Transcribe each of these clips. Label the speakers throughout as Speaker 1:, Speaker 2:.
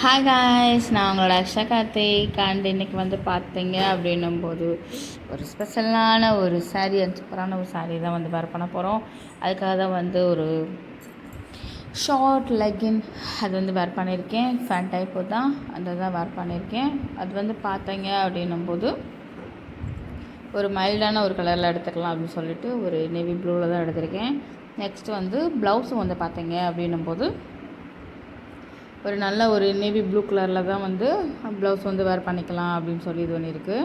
Speaker 1: Hi guys, நான் உங்களோட Aqsa Karthik. And இன்றைக்கி வந்து பார்த்தீங்க அப்படின்னும்போது ஒரு ஸ்பெஷலான ஒரு சாரீ, சூப்பரான ஒரு சாரீ தான் வந்து வேர் பண்ண போகிறோம். அதுக்காக தான் வந்து ஒரு ஷார்ட் லெக்கின் அது வந்து வேர் பண்ணியிருக்கேன். ஃபேன் டைப்பு தான், அந்த தான் வேர் பண்ணியிருக்கேன். அது வந்து பார்த்தீங்க அப்படின்னும்போது ஒரு மைல்டான ஒரு கலரில் எடுத்துக்கலாம் அப்படின்னு சொல்லிட்டு ஒரு நேவி ப்ளூவில் தான் எடுத்திருக்கேன். நெக்ஸ்ட் வந்து ப்ளவுஸும் வந்து பார்த்தீங்க அப்படின்னும்போது ஒரு நல்ல ஒரு நேவி ப்ளூ கலரில் தான் வந்து ப்ளவுஸ் வந்து வேர் பண்ணிக்கலாம் அப்படின்னு சொல்லி இது பண்ணியிருக்கு.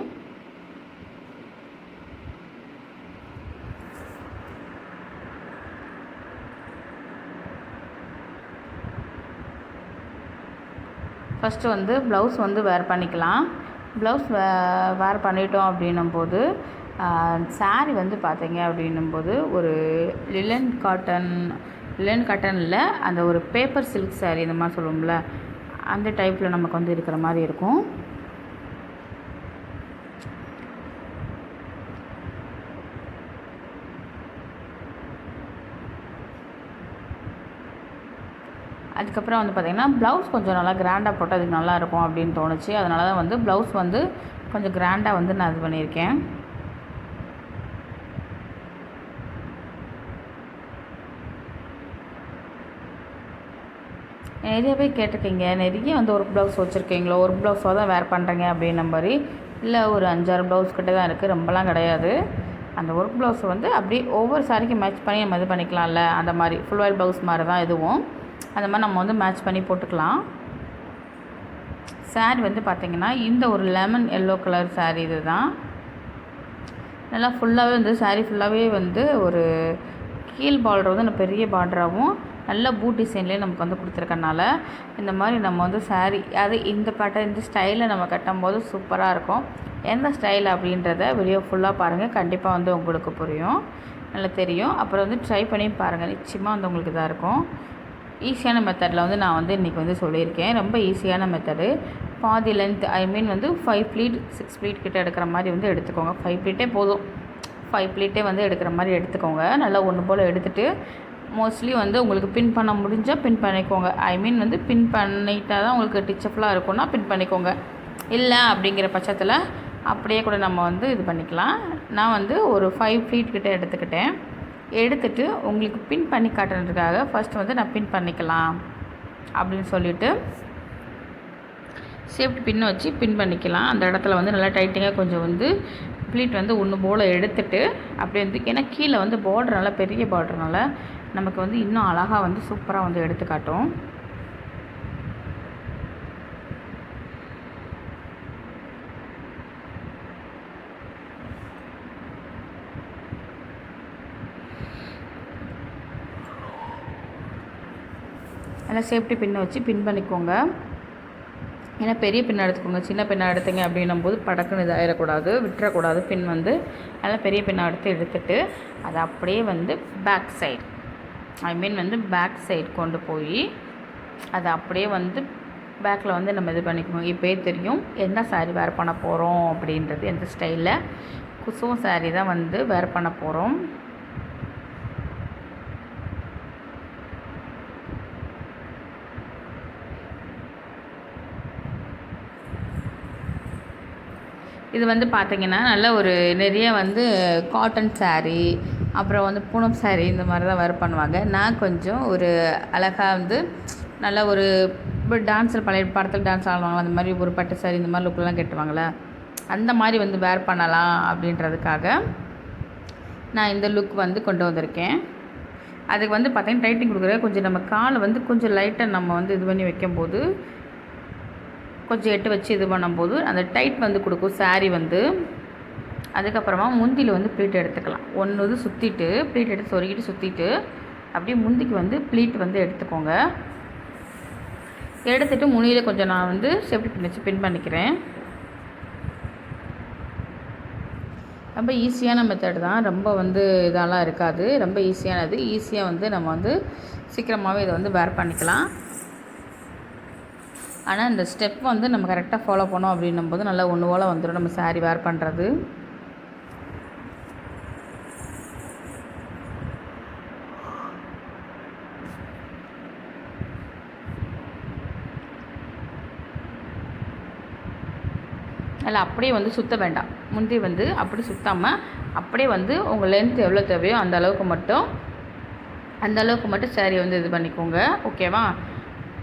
Speaker 1: ஃபஸ்ட்டு வந்து ப்ளவுஸ் வந்து வேர் பண்ணிக்கலாம். ப்ளவுஸ் வேர் பண்ணிட்டோம் அப்படின்னும்போது சாரீ வந்து பார்த்தீங்க அப்படின்னும்போது ஒரு லிலன் காட்டனில் அந்த ஒரு பேப்பர் சில்க் சாரீ இந்த மாதிரி சொல்லுவோம்ல, அந்த டைப்பில் நமக்கு வந்து இருக்கிற மாதிரி இருக்கும். அதுக்கப்புறம் வந்து பார்த்திங்கன்னா ப்ளவுஸ் கொஞ்சம் நல்லா கிராண்டாக போட்டு அதுக்கு நல்லாயிருக்கும் அப்படின்னு தோணுச்சு. அதனால தான் வந்து ப்ளவுஸ் வந்து கொஞ்சம் கிராண்டாக வந்து நான் இது பண்ணியிருக்கேன். நிறைய பேர் கேட்டிருக்கீங்க, நிறைய வந்து ஒர்க் ப்ளவுஸ் வச்சுருக்கீங்களோ, ஒர்க் ப்ளவுஸாக தான் வேர் பண்ணுறீங்க அப்படின்ன மாதிரி. இல்லை, ஒரு 5-6 ப்ளவுஸ் கிட்ட தான் இருக்குது, ரொம்பலாம் கிடையாது. அந்த ஒர்க் ப்ளவுஸ் வந்து அப்படியே ஒவ்வொரு சாரிக்கு மேட்ச் பண்ணி நம்ம இது பண்ணிக்கலாம்ல, அந்த மாதிரி ஃபுல் ஆயில் ப்ளவுஸ் மாதிரி தான் இதுவும். அந்த மாதிரி நம்ம வந்து மேட்ச் பண்ணி போட்டுக்கலாம். சாரீ வந்து பார்த்திங்கன்னா இந்த ஒரு லெமன் எல்லோ கலர் சாரீ இது தான். நல்லா ஃபுல்லாகவே வந்து சாரீ ஃபுல்லாகவே வந்து ஒரு கீழ் பார்டர் வந்து பெரிய பார்டராகவும் நல்ல பூட் டிசைன்லேயே நமக்கு வந்து கொடுத்துருக்கனால இந்த மாதிரி நம்ம வந்து சாரீ அது இந்த பேட்டர்ன் இந்த ஸ்டைலில் நம்ம கட்டும்போது சூப்பராக இருக்கும். எந்த ஸ்டைல் அப்படின்றத வீடியோ ஃபுல்லாக பாருங்கள், கண்டிப்பாக வந்து உங்களுக்கு புரியும், நல்லா தெரியும். அப்புறம் வந்து ட்ரை பண்ணி பாருங்கள், நிச்சயமாக வந்து உங்களுக்கு இதாக இருக்கும். ஈஸியான மெத்தடில் வந்து நான் வந்து இன்றைக்கி வந்து சொல்லியிருக்கேன். ரொம்ப ஈஸியான மெத்தடு. பாதி லென்த் வந்து 5 ப்ளீட் 6 ப்ளீட் கிட்ட எடுக்கிற மாதிரி வந்து எடுத்துக்கோங்க. 5 ப்ளீட்டே போதும், 5 ப்ளீட்டே வந்து எடுக்கிற மாதிரி எடுத்துக்கோங்க. நல்லா ஒன்று போல் எடுத்துகிட்டு மோஸ்ட்லி வந்து உங்களுக்கு பின் பண்ண முடிஞ்சால் பின் பண்ணிக்கோங்க. வந்து பின் பண்ணிட்டால் தான் உங்களுக்கு டிச்சப்லாம் இருக்கும்னா பின் பண்ணிக்கோங்க. இல்லை அப்படிங்கிற பட்சத்தில் அப்படியே கூட நம்ம வந்து இது பண்ணிக்கலாம். நான் வந்து ஒரு 5 ப்ளீட் கிட்ட எடுத்துகிட்டு உங்களுக்கு பின் பண்ணி காட்டுறதுக்காக ஃபஸ்ட்டு வந்து நான் பின் பண்ணிக்கலாம் அப்படின்னு சொல்லிவிட்டு சேஃப்டி பின்னு வச்சு பின் பண்ணிக்கலாம். அந்த இடத்துல வந்து நல்லா டைட்டிங்காக கொஞ்சம் வந்து ப்ளீட் வந்து ஒன்று போல் எடுத்துகிட்டு அப்படியே வந்து, ஏன்னா கீழே வந்து பார்டர் நல்லா பெரிய பார்டர்னால நமக்கு வந்து இன்னும் அழகாக வந்து சூப்பராக வந்து எடுத்து காட்டும். நல்லா சேஃப்டி பின்னை வச்சு பின் பண்ணிக்கோங்க. ஏன்னா பெரிய பின்னை எடுத்துக்கோங்க, சின்ன பின்னை எடுத்தீங்க அப்படின்னும் போது படக்குன்னு இதாகிடக்கூடாது, விட்டுறக்கூடாது. பின் வந்து நல்லா பெரிய பின்னை எடுத்துட்டு அதை அப்படியே வந்து பேக் சைடு வந்து பேக் சைடு கொண்டு போய் அதை அப்படியே வந்து பேக்கில் வந்து நம்ம இது பண்ணிக்கணும். இப்போயே தெரியும் எந்த சாரீ வேர் பண்ண போகிறோம் அப்படின்றது, எந்த ஸ்டைலில் குசுவம் சாரீ தான் வந்து வேர் பண்ண போகிறோம். இது வந்து பார்த்திங்கன்னா நல்ல ஒரு நிறைய வந்து காட்டன் சாரீ, அப்புறம் வந்து பூனம் சாரீ இந்த மாதிரி தான் வேர் பண்ணுவாங்க. நான் கொஞ்சம் ஒரு அழகாக வந்து நல்ல ஒரு டான்ஸில் பழைய படத்தில் டான்ஸ் ஆடுவாங்களா அந்த மாதிரி ஒரு பட்டு சாரீ இந்த மாதிரி லுக்கெலாம் கட்டுவாங்களே, அந்த மாதிரி வந்து வேர் பண்ணலாம் அப்படின்றதுக்காக நான் இந்த லுக் வந்து கொண்டு வந்திருக்கேன். அதுக்கு வந்து பார்த்திங்கன்னா டைட்டிங் கொடுக்குற கொஞ்சம் நம்ம காலை வந்து கொஞ்சம் லைட்டாக நம்ம வந்து இது பண்ணி வைக்கும்போது கொஞ்சம் எட்டு வச்சு இது பண்ணும்போது அந்த டைட் வந்து கொடுக்கும் சாரீ வந்து. அதுக்கப்புறமா முந்தியில் வந்து ப்ளீட் எடுத்துக்கலாம். ஒன்று இது சுற்றிட்டு ப்ளீட் எடுத்து சொருகிட்டு சுற்றிட்டு அப்படியே முந்திக்கு வந்து ப்ளீட் வந்து எடுத்துக்கோங்க. எடுத்துகிட்டு முனியில் கொஞ்சம் நான் வந்து சேஃப்டி பின் வச்சு பின் பண்ணிக்கிறேன். ரொம்ப ஈஸியான மெத்தட் தான், ரொம்ப வந்து இதெல்லாம் இருக்காது, ரொம்ப ஈஸியானது. ஈஸியாக வந்து நம்ம வந்து சீக்கிரமாகவே இதை வந்து வேர் பண்ணிக்கலாம். ஆனால் இந்த ஸ்டெப் வந்து நம்ம கரெக்டாக ஃபாலோ பண்ணோம் அப்படின்னும் போது நல்லா ஒன்று போல் வந்துடும் நம்ம சாரீ வேர் பண்ணுறது. அதில் அப்படியே வந்து சுற்ற வேண்டாம். முந்தி வந்து அப்படி சுற்றாமல் அப்படியே வந்து உங்கள் லென்த் எவ்வளோ தேவையோ அந்த அளவுக்கு மட்டும் சாரியை வந்து இது பண்ணிக்கோங்க. ஓகேவா?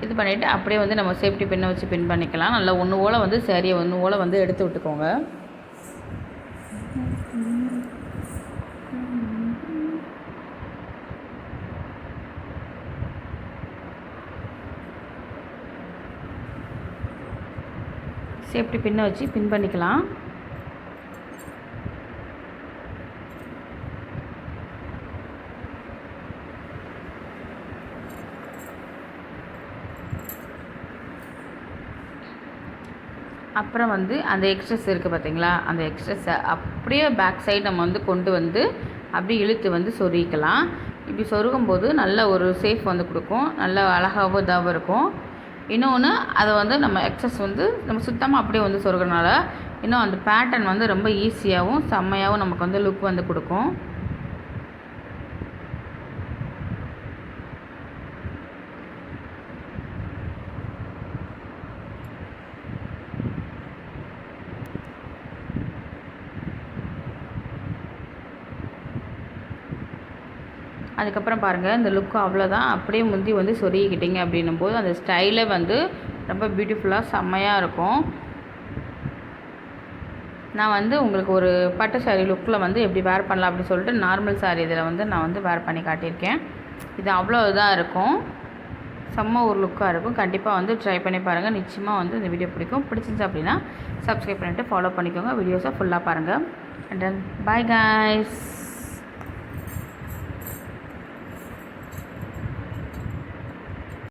Speaker 1: இது பண்ணிவிட்டு அப்படியே வந்து நம்ம சேஃப்டி பின்னை வச்சு பின் பண்ணிக்கலாம். நல்லா ஒன்று போல் வந்து சாரியை ஒன்று போல் வந்து எடுத்து விட்டுக்கோங்க. சேஃப்டி பின்னை வச்சு பின் பண்ணிக்கலாம். அப்புறம் வந்து அந்த எக்ஸ்ட்ரஸ் இருக்குது பார்த்தீங்களா, அந்த எக்ஸ்ட்ரஸை அப்படியே பேக் சைடு நம்ம வந்து கொண்டு வந்து அப்படியே இழுத்து வந்து சொருகிக்கலாம். இப்படி சொருகும்போது நல்ல ஒரு சேஃப் வந்து கொடுக்கும். நல்ல அழகாகவும் இதாகவும் இருக்கும். இன்னொன்று அதை வந்து நம்ம எக்ஸஸ் வந்து நம்ம சுத்தமாக அப்படியே வந்து சொருகிறனால இன்னும் அந்த பேட்டர்ன் வந்து ரொம்ப ஈஸியாகவும் செம்மையாகவும் நமக்கு வந்து லுக் வந்து கொடுக்கும். அதுக்கப்புறம் பாருங்கள், இந்த லுக்கு அவ்வளோதான். அப்படியே முந்தி வந்து சொருகிக்கிட்டிங்க அப்படின்னும்போது அந்த ஸ்டைலே வந்து ரொம்ப பியூட்டிஃபுல்லாக செம்மையாக இருக்கும். நான் வந்து உங்களுக்கு ஒரு பட்டு சாரீ லுக்கில் வந்து எப்படி வேர் பண்ணலாம் அப்படின்னு சொல்லிட்டு நார்மல் சாரீ இதில் வந்து நான் வந்து வேர் பண்ணி காட்டியிருக்கேன். இது அவ்வளோ இதாக இருக்கும், செம்ம ஒரு லுக்காக இருக்கும். கண்டிப்பாக வந்து ட்ரை பண்ணி பாருங்கள். நிச்சயமாக வந்து இந்த வீடியோ பிடிச்சிருந்துச்சு அப்படின்னா சப்ஸ்கிரைப் பண்ணிவிட்டு ஃபாலோ பண்ணிக்கோங்க. வீடியோஸை ஃபுல்லாக பாருங்கள். And then bye guys.